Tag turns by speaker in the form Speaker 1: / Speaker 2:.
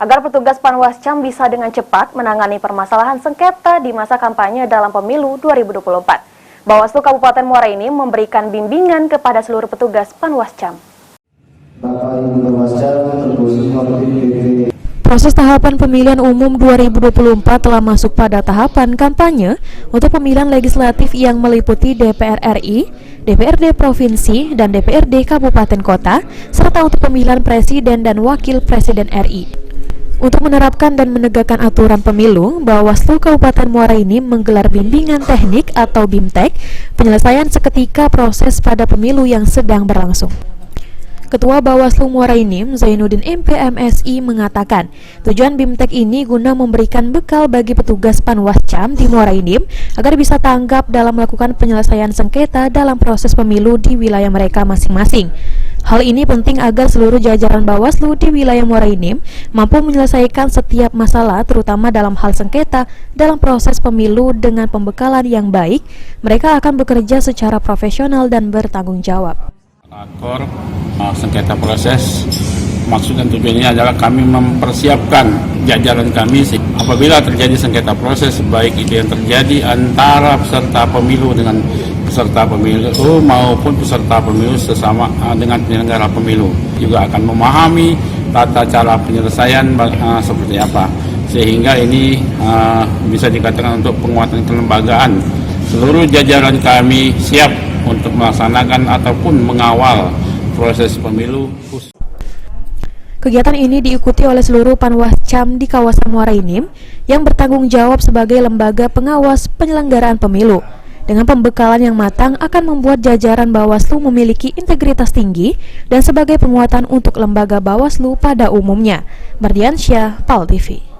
Speaker 1: agar petugas Panwascam bisa dengan cepat menangani permasalahan sengketa di masa kampanye dalam pemilu 2024. Bawaslu Kabupaten Muara Enim memberikan bimbingan kepada seluruh petugas Panwascam.
Speaker 2: Proses tahapan pemilihan umum 2024 telah masuk pada tahapan kampanye untuk pemilihan legislatif yang meliputi DPR RI, DPRD Provinsi, dan DPRD Kabupaten Kota, serta untuk pemilihan Presiden dan Wakil Presiden RI. Untuk menerapkan dan menegakkan aturan pemilu, Bawaslu Kabupaten Muara Enim menggelar bimbingan teknik atau BIMTEK, penyelesaian seketika proses pada pemilu yang sedang berlangsung. Ketua Bawaslu Muara Enim, Zainuddin MPMSI mengatakan, tujuan BIMTEK ini guna memberikan bekal bagi petugas Panwascam di Muara Enim agar bisa tanggap dalam melakukan penyelesaian sengketa dalam proses pemilu di wilayah mereka masing-masing. Hal ini penting agar seluruh jajaran Bawaslu di wilayah Muara Enim mampu menyelesaikan setiap masalah, terutama dalam hal sengketa dalam proses pemilu dengan pembekalan yang baik. Mereka akan bekerja secara profesional dan bertanggung jawab.
Speaker 3: Sengketa proses, maksud dan tujuannya adalah kami mempersiapkan jajaran kami apabila terjadi sengketa proses, baik itu yang terjadi antara peserta pemilu dengan peserta pemilu maupun peserta pemilu sesama dengan penyelenggara pemilu, juga akan memahami tata cara penyelesaian seperti apa, sehingga ini bisa dikatakan untuk penguatan kelembagaan. Seluruh jajaran kami siap untuk melaksanakan ataupun mengawal proses pemilu.
Speaker 2: Kegiatan ini diikuti oleh seluruh Panwascam di kawasan Muara Enim yang bertanggung jawab sebagai lembaga pengawas penyelenggaraan pemilu. Dengan pembekalan yang matang akan membuat jajaran Bawaslu memiliki integritas tinggi dan sebagai penguatan untuk lembaga Bawaslu pada umumnya. Mardiansyah, PAL TV.